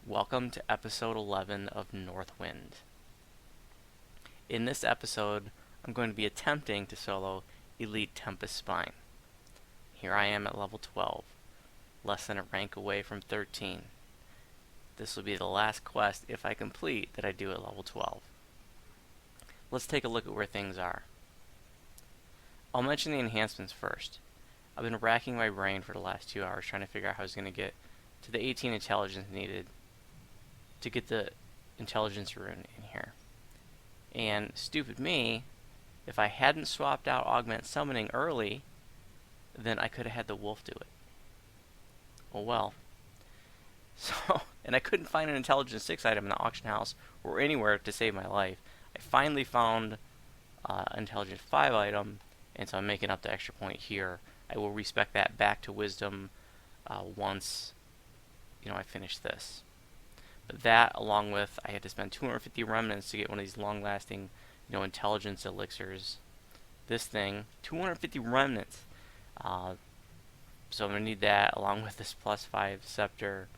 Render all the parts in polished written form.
Welcome to episode 11 of Northwynd. In this episode, I'm going to be attempting to solo Elite Tempest Spine. Here I am at level 12, less than a rank away from 13. This will be the last quest, if I complete, that I do at level 12. Let's take a look at where things are. I'll mention the enhancements first. I've been racking my brain for the last 2 hours trying to figure out how I was going to get to the 18 intelligence needed to get the intelligence rune in here. And stupid me, if I hadn't swapped out augment summoning early, then I could have had the wolf do it. Oh well. So, and I couldn't find an intelligence 6 item in the auction house or anywhere to save my life. I finally found intelligence 5 item, and so I'm making up the extra point here. I will respec that back to wisdom once I finish this. But that, along with, I had to spend 250 remnants to get one of these long-lasting, intelligence elixirs. This thing, 250 remnants. So I'm going to need that, along with this +5 scepter,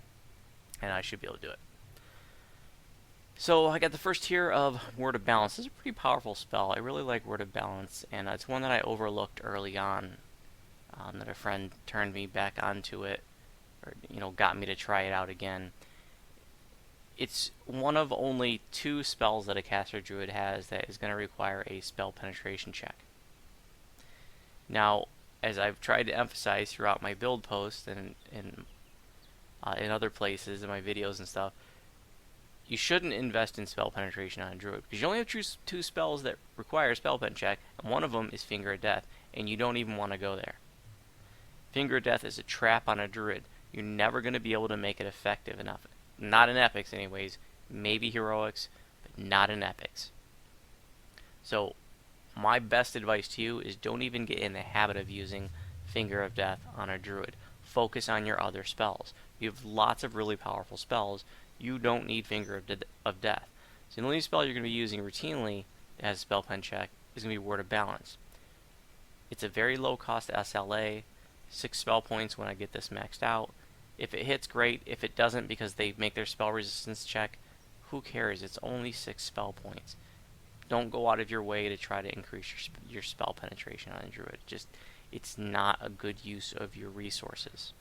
and I should be able to do it. So I got the first tier of Word of Balance. This is a pretty powerful spell. I really like Word of Balance, and it's one that I overlooked early on. That a friend turned me back onto it, or got me to try it out again. It's one of only 2 spells that a caster druid has that is going to require a spell penetration check. Now, as I've tried to emphasize throughout my build posts and in other places in my videos and stuff, you shouldn't invest in spell penetration on a druid because you only have 2 spells that require a spell pen check, and one of them is Finger of Death, and you don't even want to go there. Finger of Death is a trap on a druid. You're never going to be able to make it effective enough. Not in epics anyways, maybe heroics, but not in epics. So my best advice to you is don't even get in the habit of using Finger of Death on a druid. Focus on your other spells. You have lots of really powerful spells. You don't need Finger of Death. So the only spell you're going to be using routinely that has a spell pen check is going to be Word of Balance. It's a very low cost SLA, 6 spell points when I get this maxed out. If it hits, great. If it doesn't, because they make their spell resistance check, who cares? It's only 6 spell points. Don't go out of your way to try to increase your spell penetration on a druid. It's not a good use of your resources.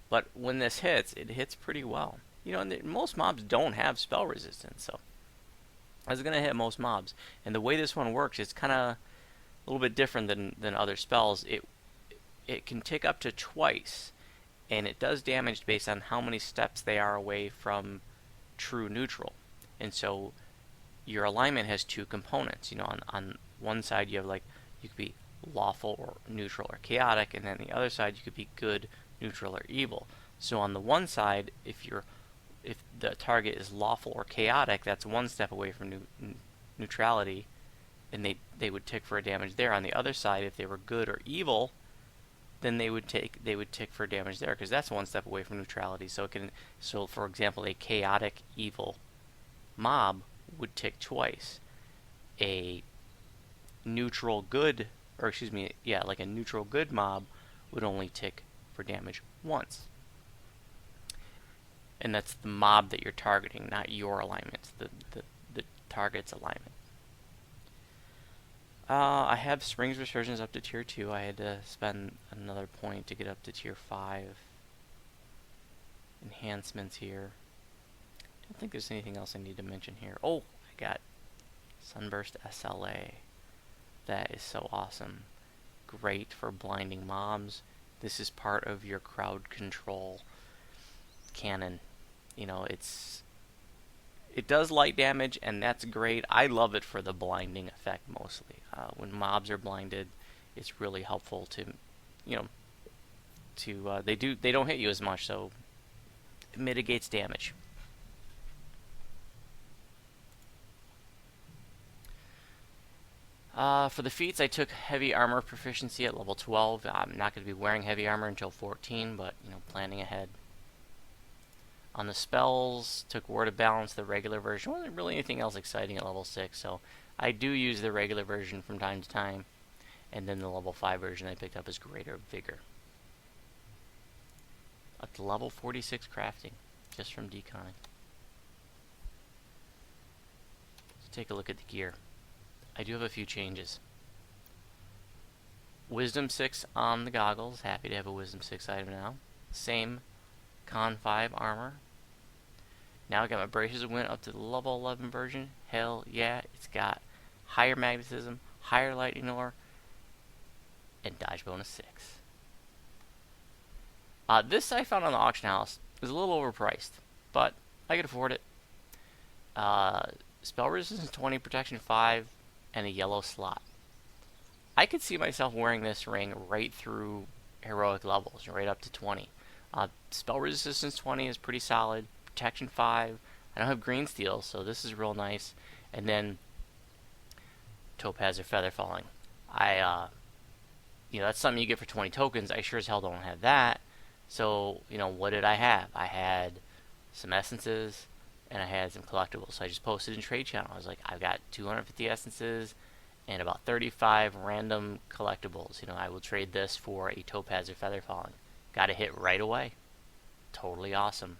But when this hits, it hits pretty well. Most mobs don't have spell resistance, so it's going to hit most mobs. And the way this one works, it's kind of a little bit different than other spells. It can tick up to twice. And it does damage based on how many steps they are away from true neutral. And so your alignment has 2 components. On one side you have you could be lawful or neutral or chaotic, and then the other side you could be good, neutral, or evil. So on the one side, if the target is lawful or chaotic, that's 1 step away from neutrality, and they would tick for a damage there. On the other side, if they were good or evil, then they would tick for damage there, because that's 1 step away from neutrality. So for example, a chaotic evil mob would tick twice. A neutral good, a neutral good mob would only tick for damage once. And that's the mob that you're targeting, not your alignment, the target's alignment. I have Spring's Resurgence up to tier 2. I had to spend another point to get up to tier 5. Enhancements here. I don't think there's anything else I need to mention here. Oh, I got Sunburst SLA. That is so awesome. Great for blinding mobs. This is part of your crowd control cannon. It does light damage, and that's great. I love it for the blinding effect mostly. When mobs are blinded, it's really helpful to, they don't hit you as much, so it mitigates damage. For the feats, I took heavy armor proficiency at level 12. I'm not going to be wearing heavy armor until 14, but planning ahead. On the spells, took Word of Balance, the regular version. Wasn't really anything else exciting at level 6, so I do use the regular version from time to time. And then the level 5 version I picked up is Greater Vigor. Up to level 46 crafting. just from deconning. Let's take a look at the gear. I do have a few changes. Wisdom 6 on the goggles. Happy to have a Wisdom 6 item now. Same Con 5 armor. Now I got my Braces of Wind up to the level 11 version. Hell yeah, it's got higher magnetism, higher lightning lore, and dodge bonus 6. This I found on the auction house. It was a little overpriced, but I could afford it. Spell resistance 20, protection 5, and a yellow slot. I could see myself wearing this ring right through heroic levels, right up to 20. Spell resistance 20 is pretty solid. Protection 5. I don't have green steel, so this is real nice. And then topaz or feather falling. That's something you get for 20 tokens. I sure as hell don't have that. So, what did I have? I had some essences and I had some collectibles. So I just posted in trade channel. I was like, I've got 250 essences and about 35 random collectibles. I will trade this for a topaz or feather falling. Got a hit right away. Totally awesome.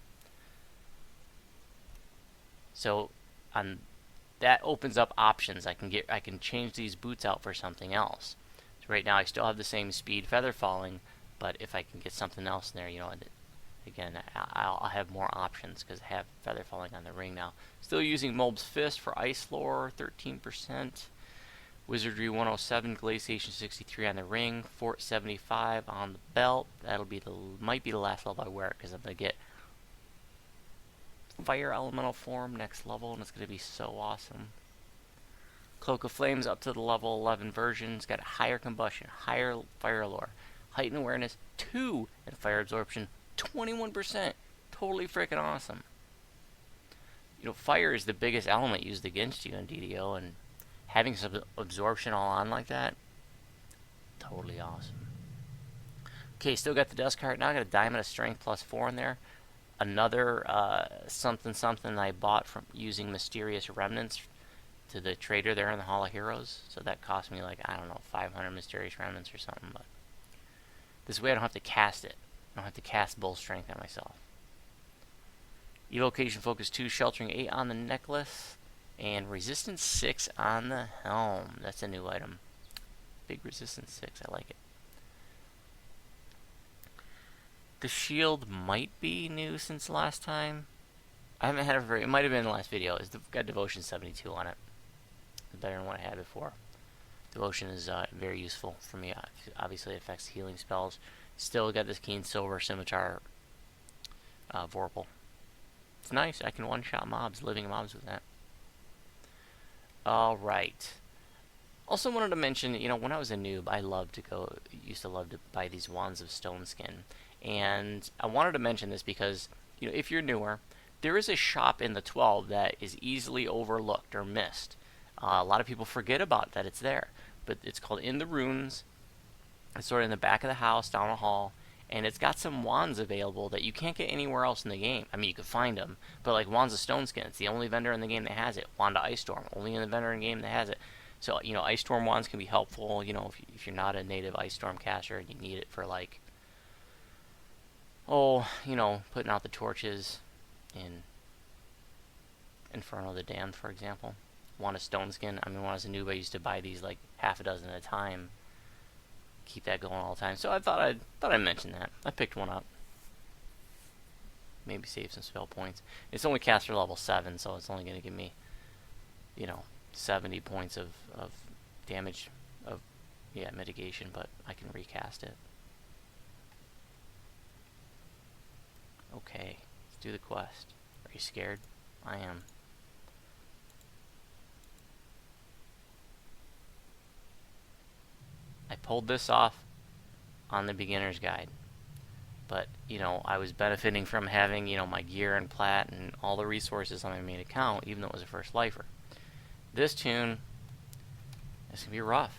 So that opens up options. I can change these boots out for something else. So right now I still have the same speed feather falling, but if I can get something else in there, again, I'll have more options because I have feather falling on the ring now. Still using Mulb's Fist for ice lore, 13%. Wizardry 107, Glaciation 63 on the ring, Fort 75 on the belt. That'll be might be the last level I wear it because I'm gonna get Fire Elemental form next level, and it's gonna be so awesome. Cloak of Flames up to the level 11 version. It's got a higher combustion, higher fire lore, heightened awareness 2, and fire absorption 21%. Totally freaking awesome. Fire is the biggest element used against you in DDO, and having some absorption all on like that, totally awesome. Okay, still got the dust cart. Now I got a diamond of strength plus 4 in there. Another something I bought from using mysterious remnants to the trader there in the Hall of Heroes. So that cost me like, I don't know, 500 mysterious remnants or something. But this way I don't have to cast it. I don't have to cast bull strength on myself. Evocation focus 2, sheltering 8 on the necklace. And resistance 6 on the helm. That's a new item. Big resistance 6. I like it. The shield might be new since last time. I haven't had it might have been in the last video. It's got Devotion 72 on it. It's better than what I had before. Devotion is very useful for me. Obviously, it affects healing spells. Still got this Keen Silver Scimitar Vorpal. It's nice. I can one-shot mobs, living mobs with that. Alright. Also wanted to mention, when I was a noob, I used to love to buy these Wands of Stone Skin. And I wanted to mention this because, if you're newer, there is a shop in the 12 that is easily overlooked or missed. A lot of people forget about that it's there. But it's called In the Runes. It's sort of in the back of the house, down the hall. And it's got some wands available that you can't get anywhere else in the game. I mean, you could find them, but like Wands of Stone Skin, it's the only vendor in the game that has it. Wand of Ice Storm, only in the vendor in the game that has it. So, Ice Storm wands can be helpful, if you're not a native Ice Storm caster and you need it for like, putting out the torches in Inferno of the Damned, for example. Wand of Stone Skin, when I was a noob, I used to buy these like half a dozen at a time. Keep that going all the time. So I thought I'd mention that. I picked one up. Maybe save some spell points. It's only caster level 7, so it's only going to give me, 70 points of damage mitigation, but I can recast it. Okay, let's do the quest. Are you scared? I am. I pulled this off on the beginner's guide, but I was benefiting from having my gear and plat and all the resources on my main account, even though it was a first lifer. This toon is gonna be rough.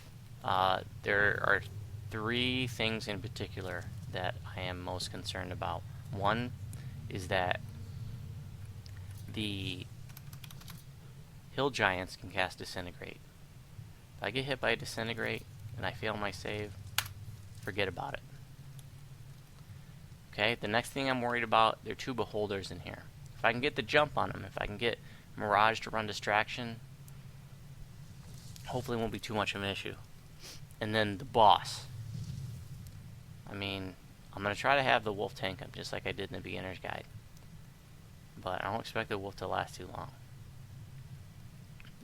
There are 3 things in particular that I am most concerned about. One is that the hill giants can cast Disintegrate. If I get hit by Disintegrate and I fail my save, forget about it. Okay, the next thing I'm worried about, there are 2 beholders in here. If I can get the jump on them, if I can get Mirage to run distraction, hopefully it won't be too much of an issue. And then the boss. I mean, I'm going to try to have the wolf tank him, just like I did in the beginner's guide. But I don't expect the wolf to last too long.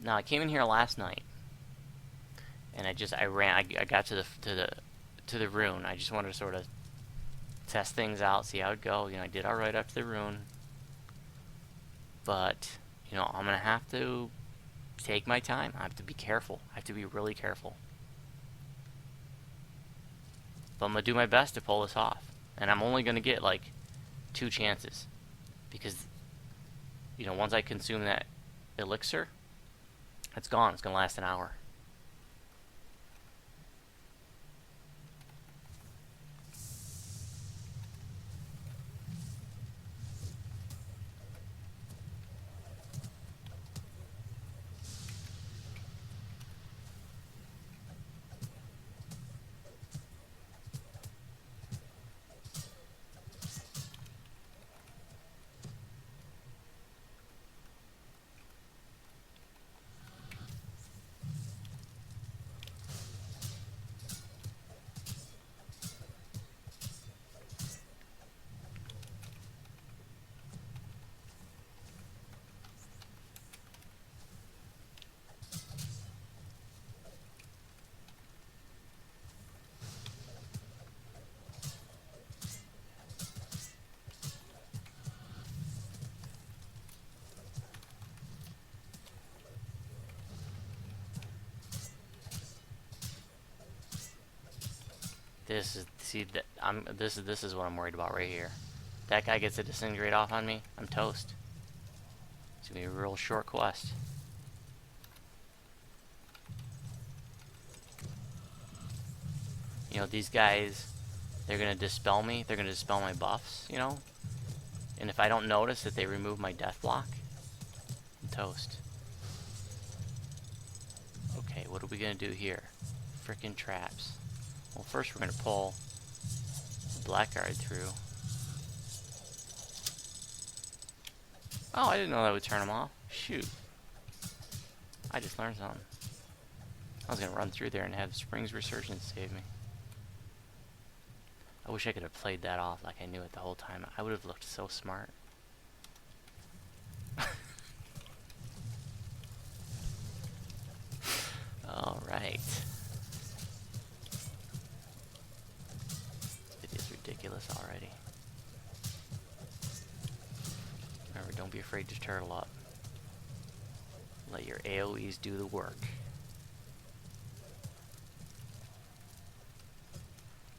Now, I came in here last night, and I got to the rune. I just wanted to sort of test things out, see how it go. You know, I did alright up to the rune. But, you know, I'm going to have to take my time. I have to be careful. I have to be really careful. But I'm going to do my best to pull this off. And I'm only going to get, like, 2 chances. Because, you know, once I consume that elixir, it's gone. It's going to last an hour. This is what I'm worried about right here. That guy gets a disintegrate off on me, I'm toast. It's gonna be a real short quest. You know, these guys, they're gonna dispel me. They're gonna dispel my buffs, you know? And if I don't notice that they remove my death block, I'm toast. Okay, what are we gonna do here? Frickin' traps. Well, first we're gonna pull the blackguard through. Oh, I didn't know that would turn them off. Shoot. I just learned something. I was gonna run through there and have Spring's Resurgence save me. I wish I could have played that off like I knew it the whole time. I would have looked so smart. Alright. It is ridiculous already. Remember, don't be afraid to turtle up. Let your AoEs do the work.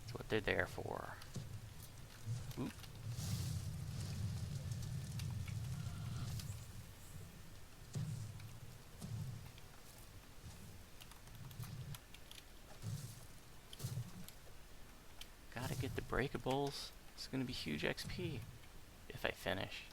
That's what they're there for. Oop. Gotta get the breakables. It's gonna be huge XP if I finish.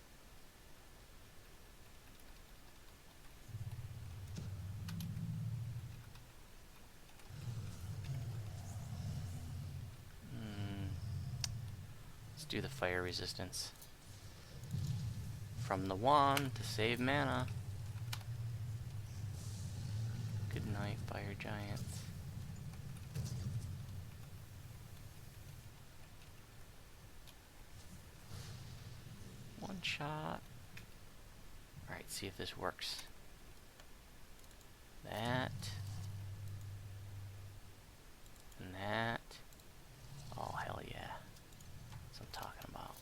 Let's do the fire resistance. From the wand to save mana. Good night, fire giants. One shot. Alright, see if this works. That. And that. Oh, hell yeah. That's what I'm talking about.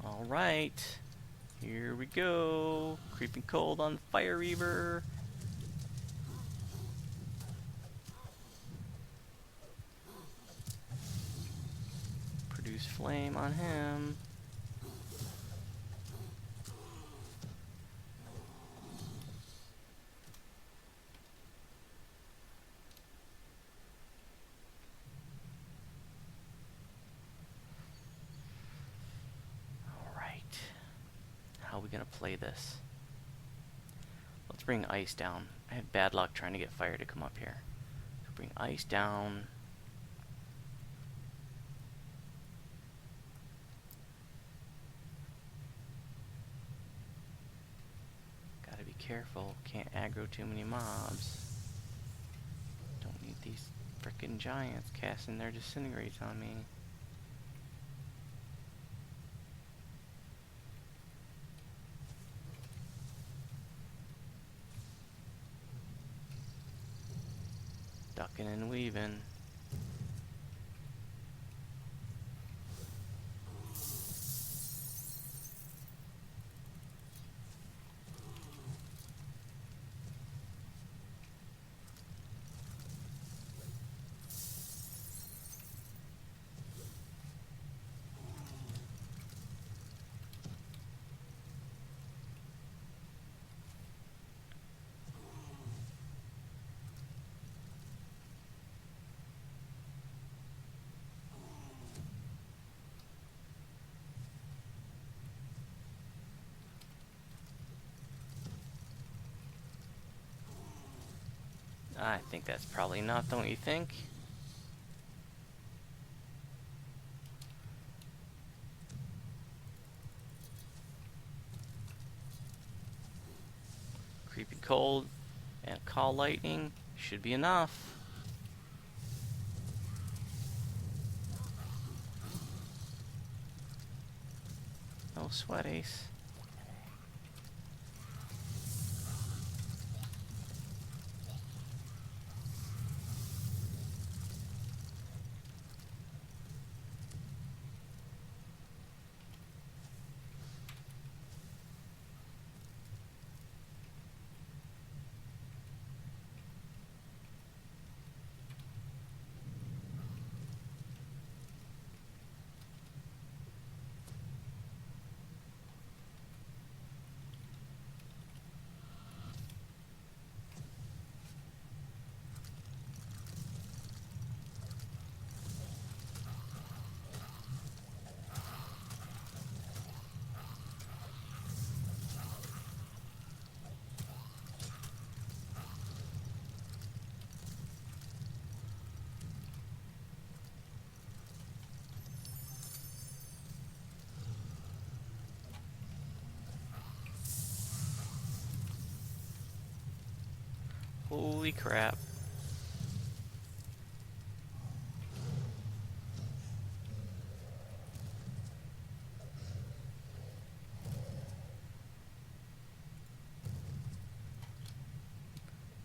Alright, here we go. Creeping cold on the Fire Reaver. Produce flame on him. gonna play this? Let's bring ice down. I had bad luck trying to get fire to come up here. So bring ice down. Gotta be careful. Can't aggro too many mobs. Don't need these frickin' giants casting their disintegrates on me. Ducking and weaving. I think that's probably enough, don't you think? Creepy cold and call lightning should be enough. No sweat, Ace. Holy crap.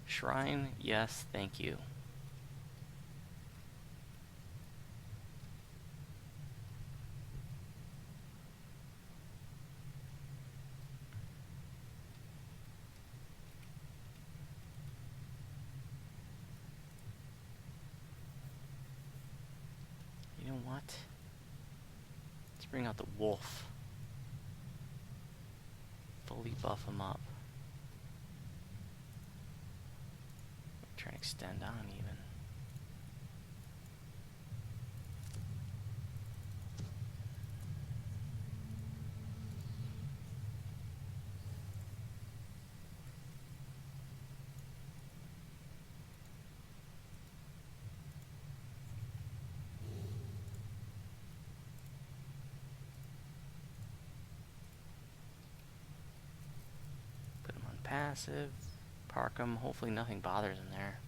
Shrine, yes, thank you. You know what? Let's bring out the wolf. Fully buff him up. Try and extend on even. Put him on passive. Park him. Hopefully nothing bothers him there.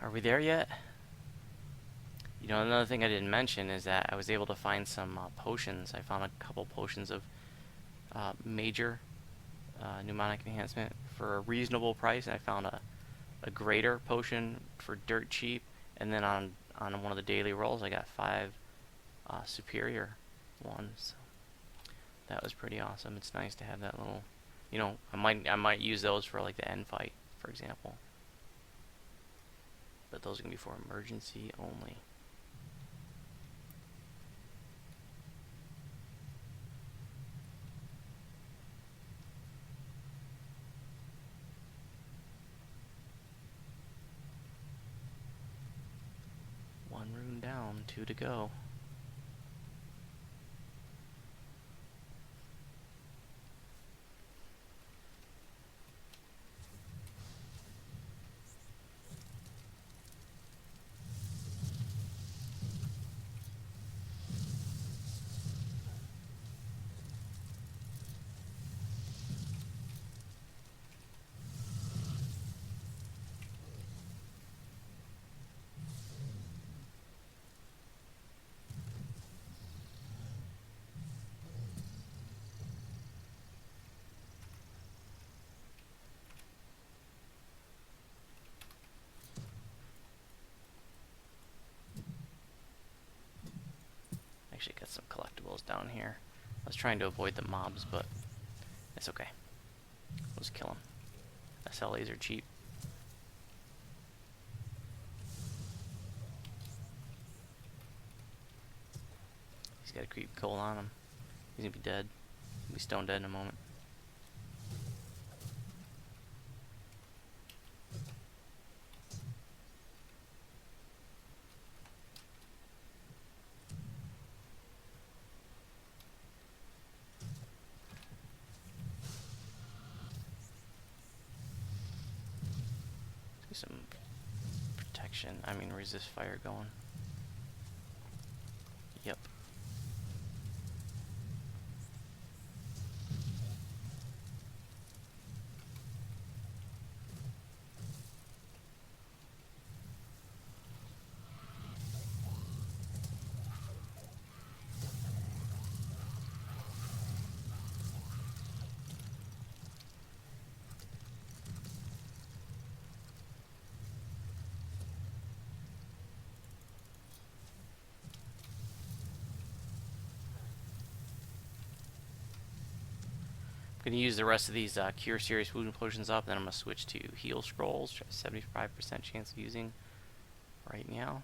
Are we there yet? You know, another thing I didn't mention is that I was able to find some potions. I found a couple potions of major mnemonic enhancement for a reasonable price. I found a greater potion for dirt cheap, and then on one of the daily rolls I got 5 superior ones. That was pretty awesome. It's nice to have that little, you know, I might use those for like the end fight, for example. But those are gonna be for emergency only. One rune down, 2 to go. Actually got some collectibles down here. I was trying to avoid the mobs, but it's okay. We'll just kill them. SLAs are cheap. He's got a creep coal on him. He's gonna be dead. He'll be stone dead in a moment. Some protection, resist fire going. Yep. I'm going to use the rest of these Cure Serious Wound Potions up, then I'm going to switch to Heal Scrolls, which I have 75% chance of using right now.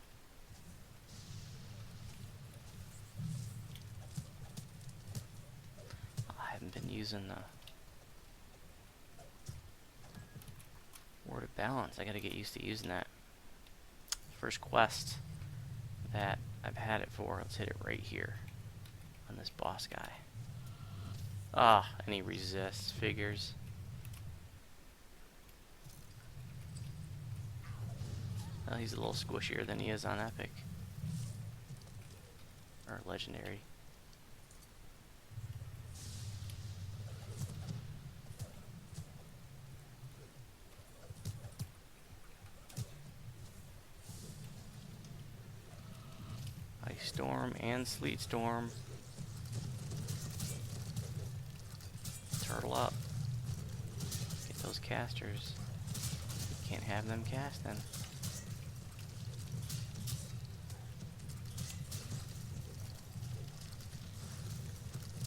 I haven't been using the Word of Balance. I got to get used to using that. First quest that I've had it for, let's hit it right here on this boss guy. Ah, and he resists, figures. Well, he's a little squishier than he is on Epic. Or Legendary. Ice Storm and Sleet Storm. Turtle up. Get those casters. You can't have them casting.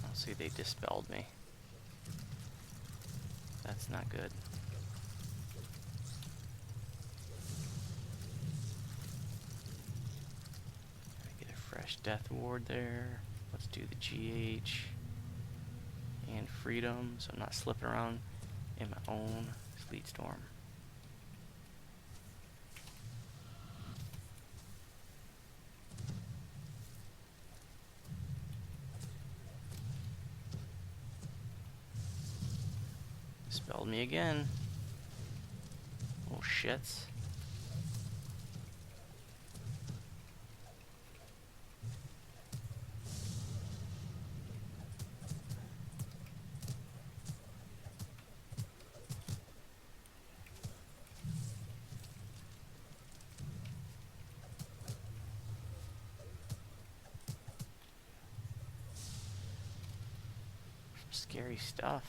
Oh, see, they dispelled me. That's not good. Gotta get a fresh death ward there. Let's do the GH. And freedom, so I'm not slipping around in my own Sleet Storm. Spelled me again. Oh shits. Scary stuff.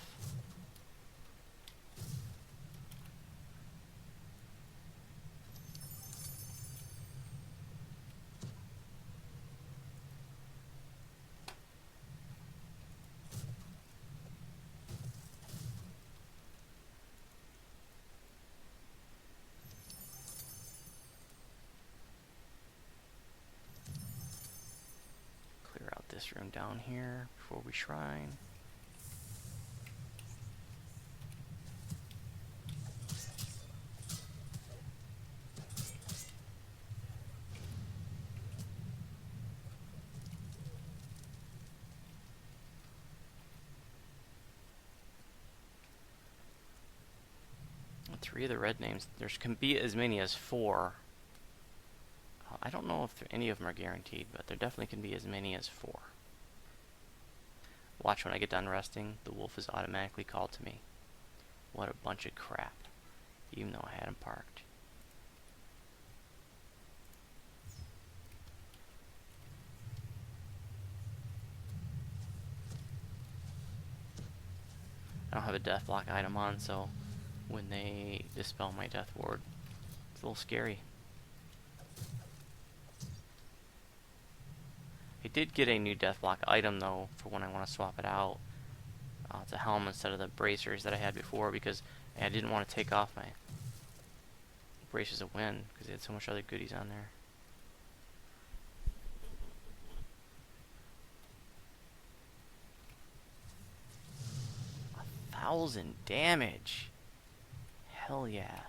Clear out this room down here before we shrine. 3 of the red names. There can be as many as 4. I don't know if any of them are guaranteed, but there definitely can be as many as 4. Watch, when I get done resting, the wolf is automatically called to me. What a bunch of crap. Even though I had him parked. I don't have a death block item on, so when they dispel my death ward, it's a little scary. I did get a new death block item though for when I want to swap it out. It's a helm instead of the bracers that I had before, because I didn't want to take off my bracers of wind because they had so much other goodies on there. 1,000 damage. Hell yeah.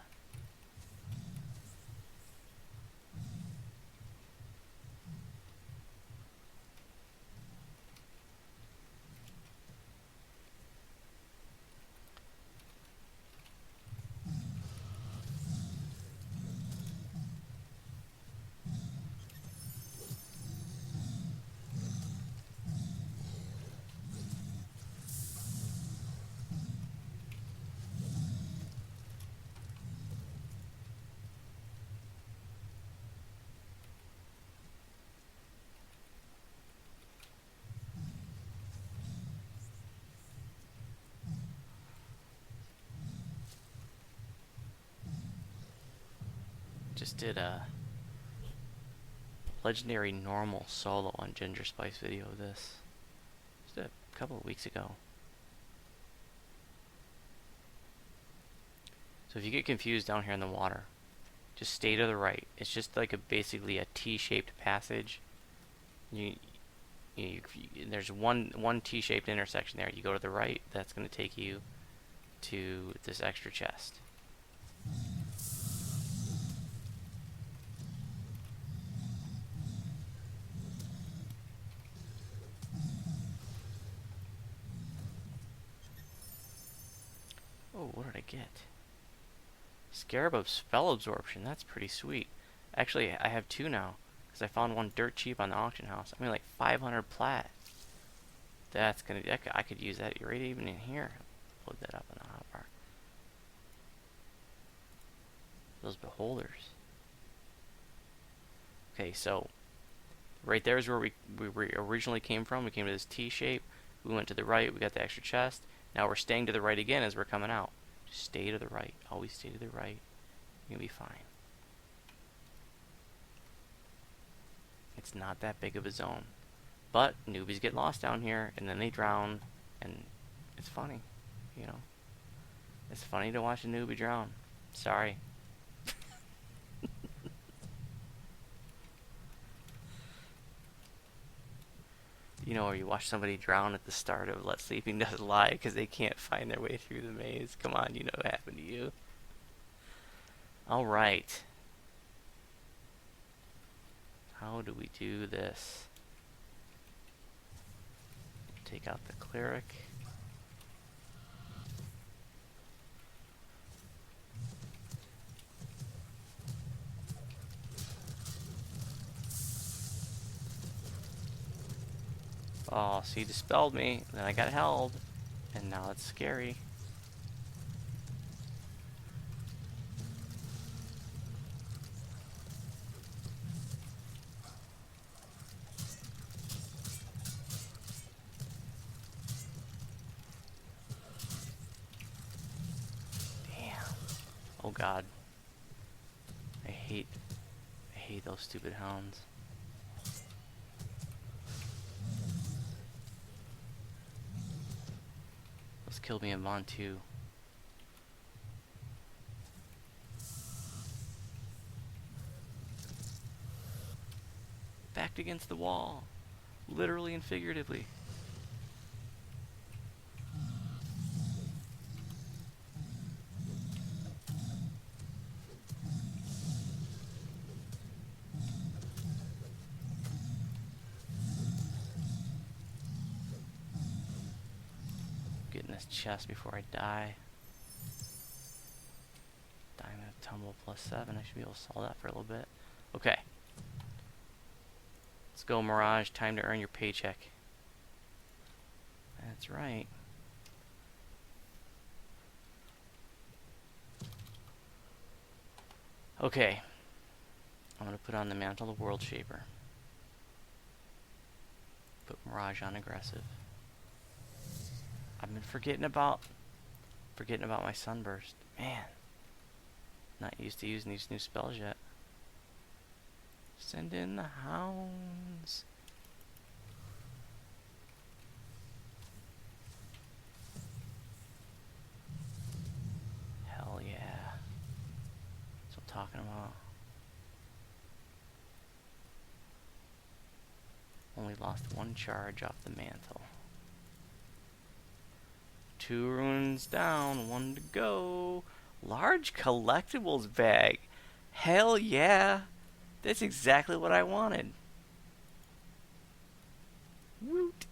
Just did a legendary normal solo on Ginger Spice video of this just a couple of weeks ago. So if you get confused down here in the water, just stay to the right. It's just like basically a T-shaped passage. There's one T-shaped intersection there. You go to the right, that's going to take you to this extra chest. Oh, what did I get? Scarab of Spell Absorption. That's pretty sweet. Actually, I have 2 now, because I found one dirt cheap on the auction house. I mean, like 500 plat. That's gonna. I could use that right even in here. Load that up in the hotbar. Those beholders. Okay, so right there is where we originally came from. We came to this T shape. We went to the right. We got the extra chest. Now we're staying to the right again as we're coming out. Just stay to the right. Always stay to the right. You'll be fine. It's not that big of a zone. But newbies get lost down here, and then they drown, and it's funny, you know. It's funny to watch a newbie drown. Sorry. You know, or you watch somebody drown at the start of Let Sleeping Dogs Lie because they can't find their way through the maze. Come on, you know what happened to you. Alright. How do we do this? Take out the cleric. Oh, so he dispelled me, then I got held, and now it's scary. Damn. Oh god. I hate those stupid hounds. Killed me in Mon 2. Backed against the wall. Literally and figuratively. Getting this chest before I die. tumble +7. I should be able to solve that for a little bit. Okay. Let's go, Mirage. Time to earn your paycheck. That's right. Okay. I'm going to put on the Mantle of World Shaper. Put Mirage on aggressive. I've been forgetting about my Sunburst. Man. Not used to using these new spells yet. Send in the hounds. Hell yeah. That's what I'm talking about. Only lost one charge off the mantle. 2 runes down, 1 to go. Large collectibles bag. Hell yeah. That's exactly what I wanted. Woot.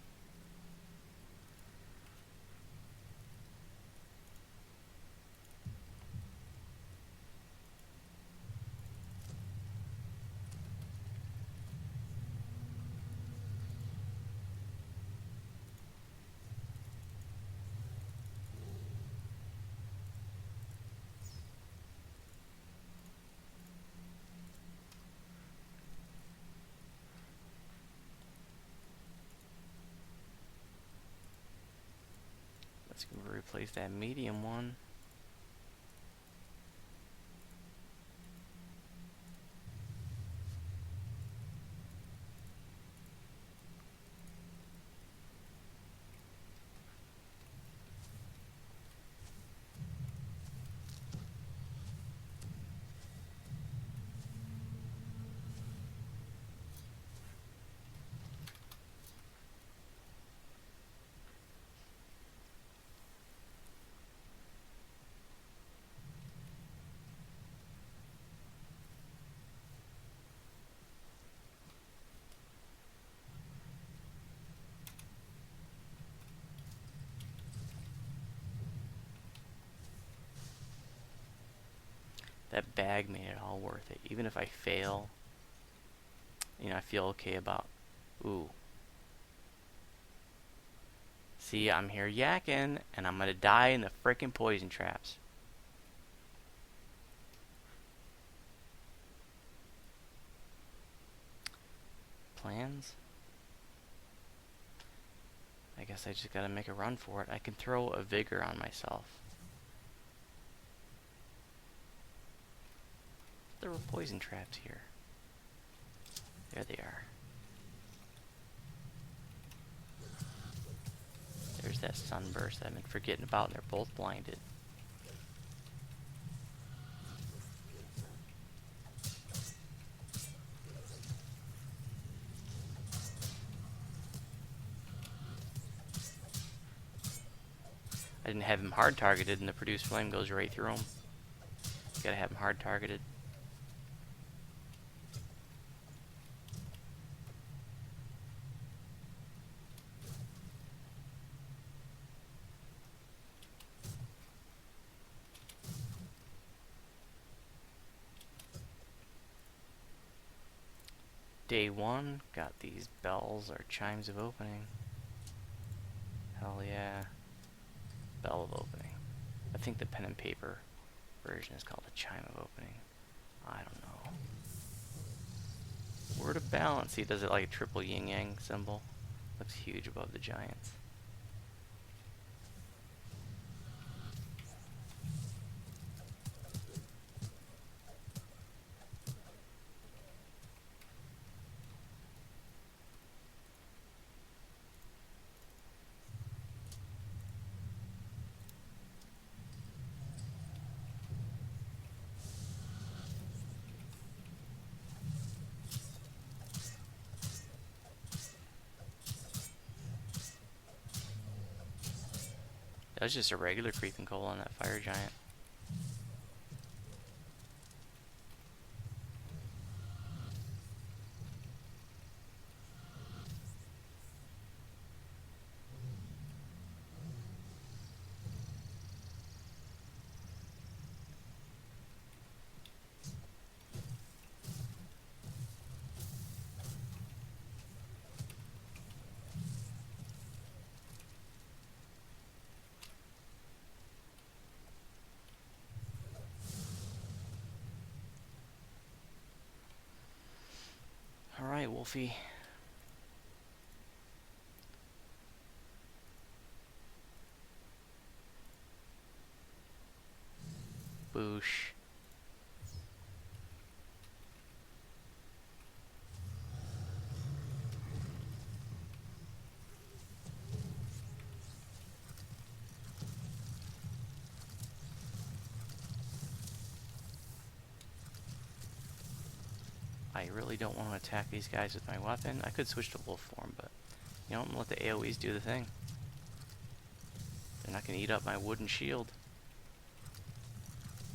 Let's go replace that medium one. That bag made it all worth it. Even if I fail, you know, I feel okay about, ooh. See, I'm here yakking, and I'm gonna die in the frickin' poison traps. Plans? I guess I just gotta make a run for it. I can throw a vigor on myself. There were poison traps here. There they are. There's that sunburst I've been forgetting about, and they're both blinded. I didn't have him hard targeted, and the produced flame goes right through him. Gotta have him hard targeted. Day 1, got these bells or chimes of opening. Hell yeah. Bell of opening. I think the pen and paper version is called a chime of opening. I don't know. Word of balance. See, does it like a triple yin yang symbol? Looks huge above the giants. That was just a regular creeping coal on that fire giant. Wolfie. Boosh. I really don't want to attack these guys with my weapon. I could switch to wolf form, but you know, I'm gonna let the AoEs do the thing. They're not gonna eat up my wooden shield.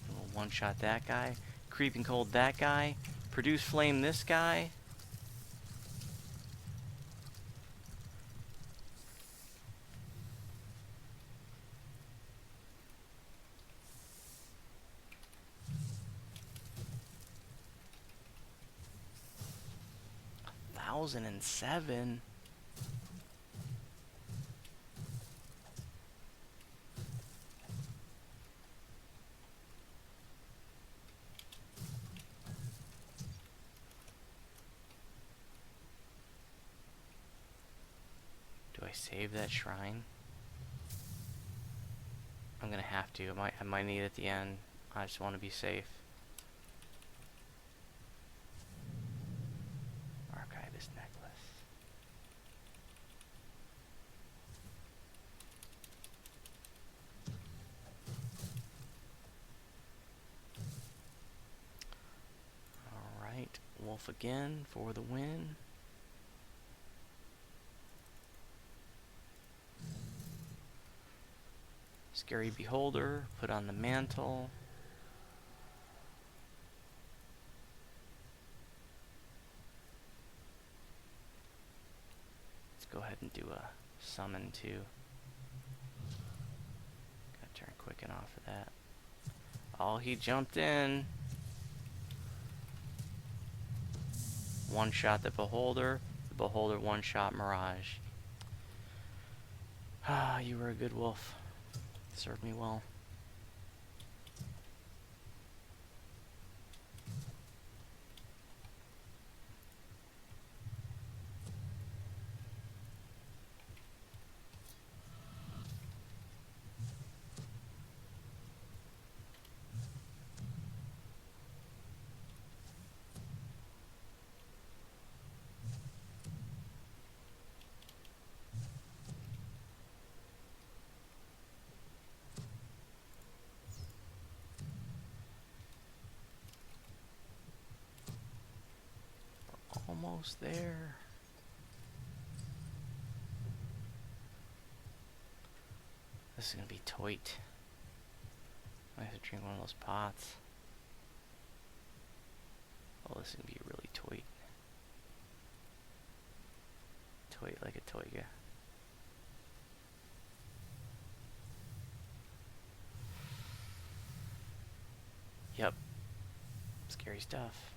We'll one-shot that guy. Creeping cold that guy. Produce flame this guy. $1,007. Do I save that shrine? I'm gonna have to. I might need it at the end. I just want to be safe. Archivist necklace. Alright, wolf again for the win. Scary beholder, put on the mantle. Let's go ahead and do a summon too. Gotta turn quicken off of that. Oh, he jumped in. One shot the beholder one shot Mirage. Ah, you were a good wolf. Served me well. Almost there. This is gonna be toit. I have to drink one of those pots. Oh, this is gonna be really toit. Toit like a toiga. Yep. Scary stuff.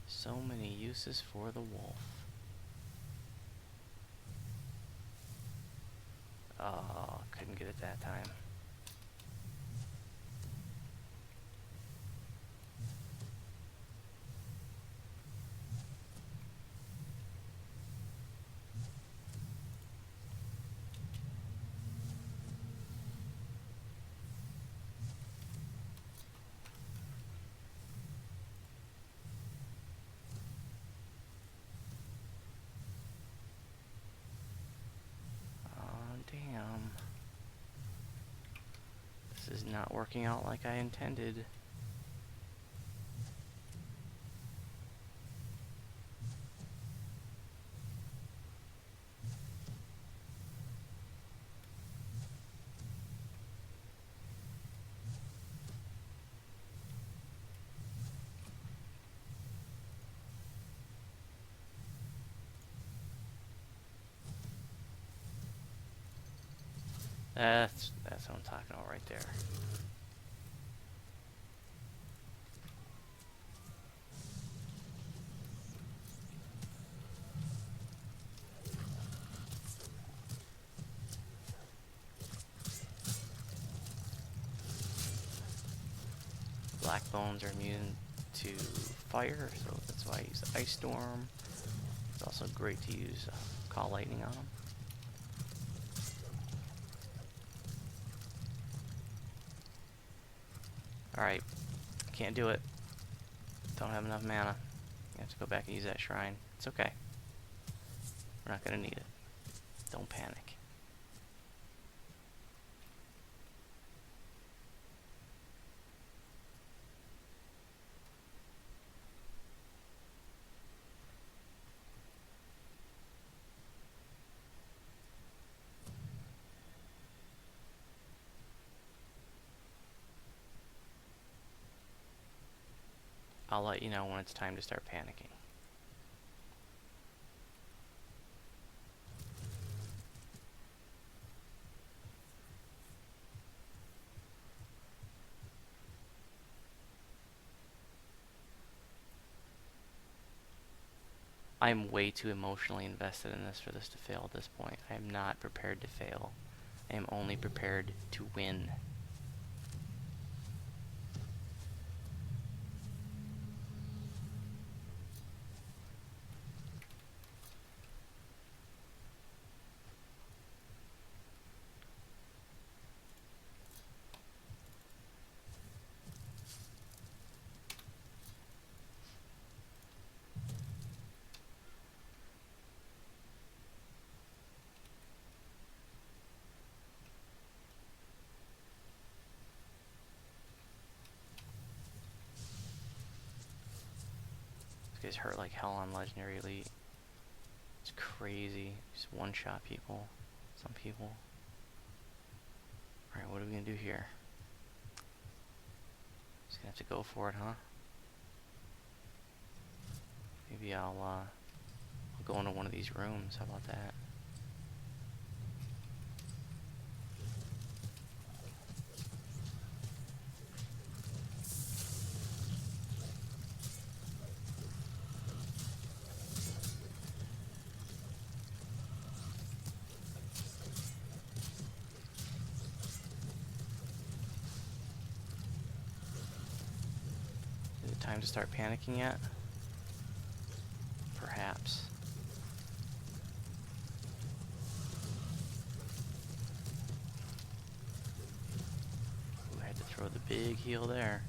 So many uses for the wolf. Oh, couldn't get it that time. Damn. This is not working out like I intended. That's what I'm talking about right there. Black bones are immune to fire, so that's why I use the Ice Storm. It's also great to use Call Lightning on them. Alright, can't do it. Don't have enough mana. You have to go back and use that shrine. It's okay. We're not gonna need it. Don't panic. I'll let you know when it's time to start panicking. I'm way too emotionally invested in this for this to fail at this point. I am not prepared to fail. I am only prepared to win. These guys hurt like hell on Legendary Elite. It's crazy. Just one-shot people. Some people. Alright, what are we gonna do here? Just gonna have to go for it, huh? Maybe I'll go into one of these rooms. How about that? Is it time to start panicking yet? Perhaps. Ooh, I had to throw the big heal there.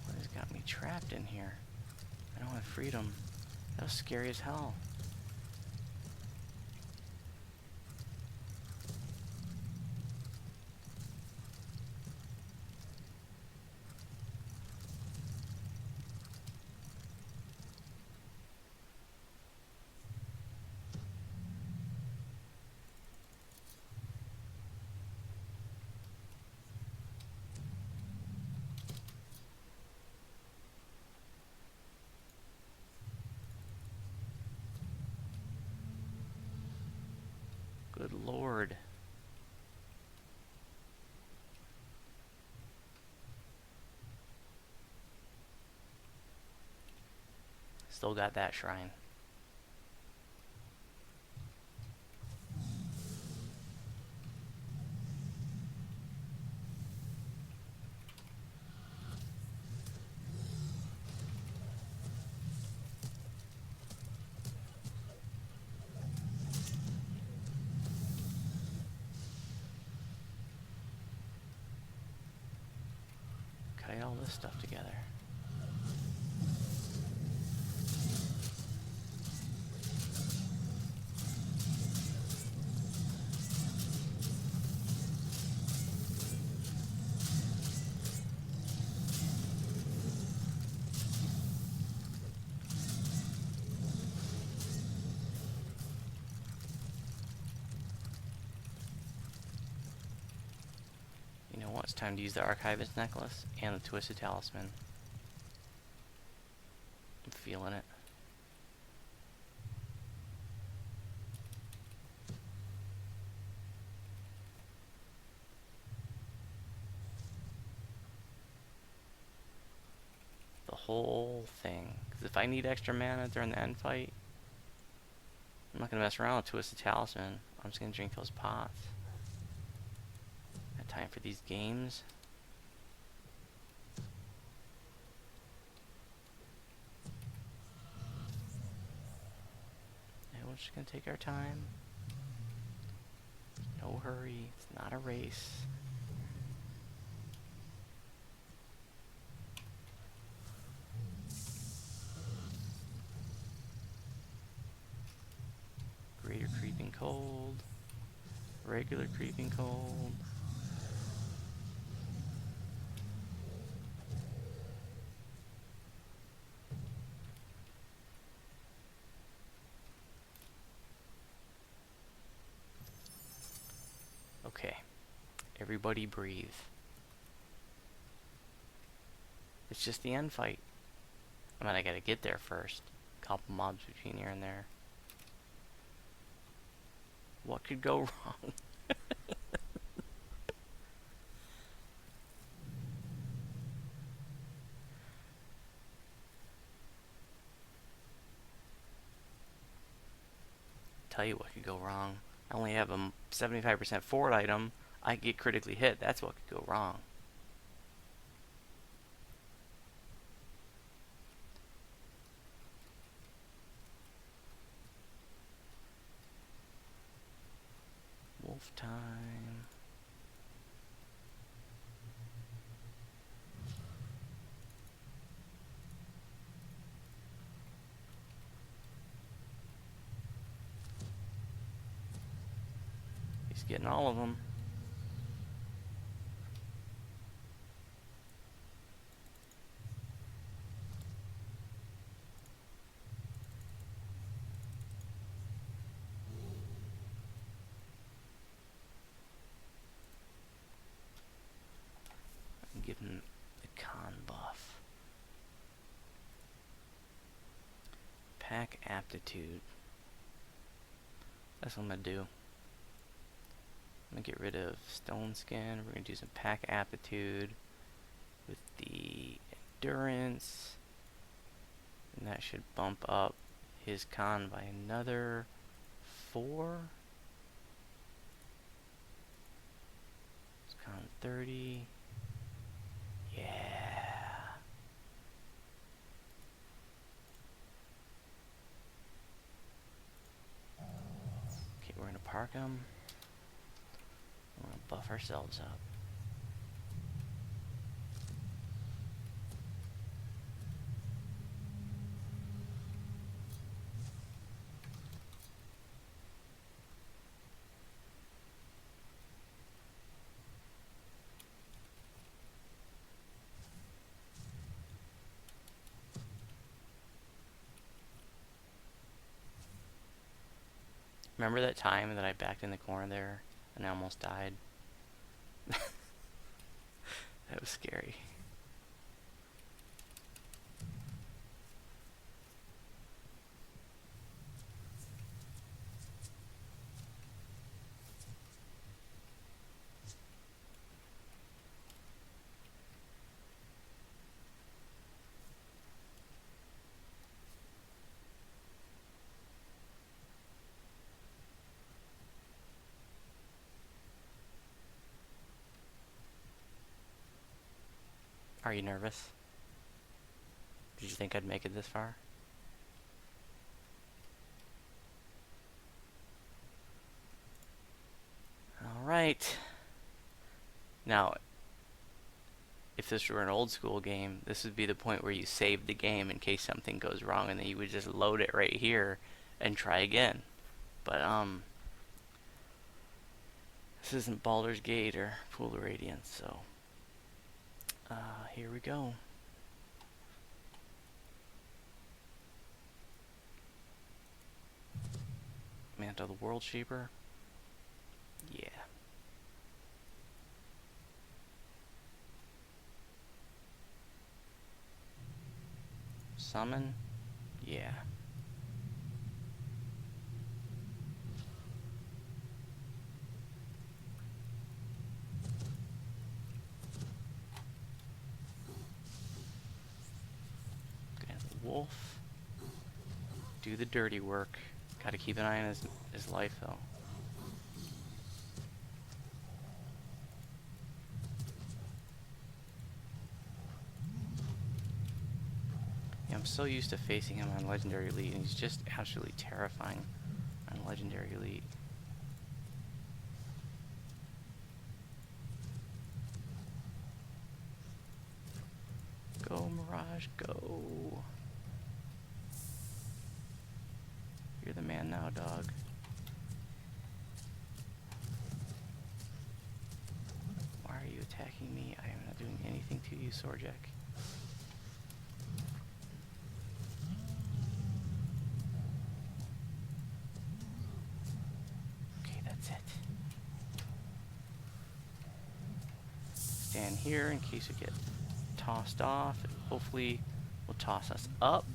What has got me trapped in here? I don't have freedom. That was scary as hell. Good lord. Still got that shrine. Kite all this stuff together. You know what? It's time to use the Archivist Necklace and the Twisted Talisman. I'm feeling it. whole thing. Because if I need extra mana during the end fight, I'm not going to mess around with Twisted Talisman. I'm just going to drink those pots. Got time for these games. And we're just going to take our time. No hurry. It's not a race. Greater Creeping Cold. Regular Creeping Cold. Okay. Everybody breathe. It's just the end fight. I mean, I gotta get there first. Couple mobs between here and there. What could go wrong? Tell you what could go wrong. I only have a 75% forward item. I get critically hit. That's what could go wrong. Wolf time. He's getting all of them. Give him the con buff. Pack aptitude. That's what I'm gonna do. I'm gonna get rid of stone skin. We're gonna do some pack aptitude with the endurance, and that should bump up his con by another 4. It's con 30. Yeah. Okay, we're gonna park him. We're gonna buff ourselves up. Remember that time that I backed in the corner there and I almost died? That was scary. Are you nervous? Did you think I'd make it this far? Alright. Now, if this were an old school game, this would be the point where you save the game in case something goes wrong, and then you would just load it right here and try again. But, this isn't Baldur's Gate or Pool of Radiance, so here we go. Mantle the World Shaper. Yeah. Summon. Yeah. wolf. Do the dirty work. Gotta keep an eye on his life, though. Yeah, I'm so used to facing him on Legendary Elite, and he's just absolutely terrifying on Legendary Elite. Go, Mirage, go. You're the man now, dog. Why are you attacking me? I am not doing anything to you, Sorjek. Okay, that's it. Stand here in case we get tossed off. It hopefully will toss us up.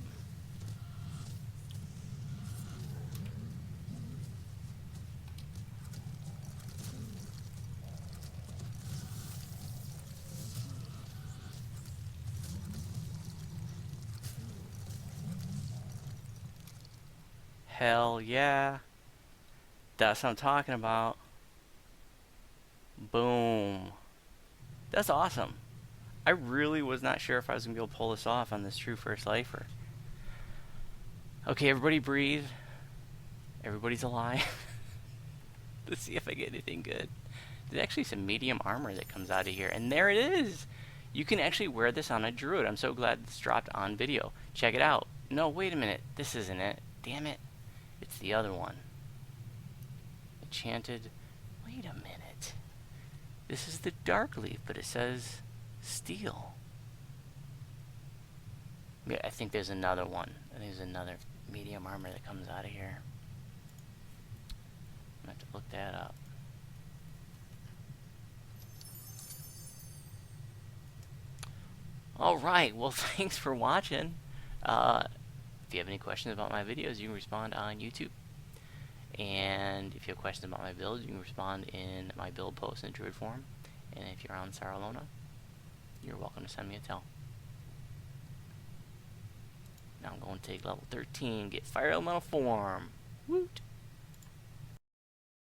Hell yeah. That's what I'm talking about. Boom. That's awesome. I really was not sure if I was going to be able to pull this off on this true first lifer. Okay, everybody breathe. Everybody's alive. Let's see if I get anything good. There's actually some medium armor that comes out of here. And there it is. You can actually wear this on a druid. I'm so glad this dropped on video. Check it out. No, wait a minute. This isn't it. Damn it. It's the other one. Enchanted. Wait a minute. This is the dark leaf, but it says steel. Yeah, I think there's another one. I think there's another medium armor that comes out of here. I'm gonna have to look that up. Alright, well, thanks for watching. If you have any questions about my videos, you can respond on YouTube. And if you have questions about my build, you can respond in my build post in the Druid forum. And if you're on Saralona, you're welcome to send me a tell. Now I'm going to take level 13, get Fire Elemental Form. Woot!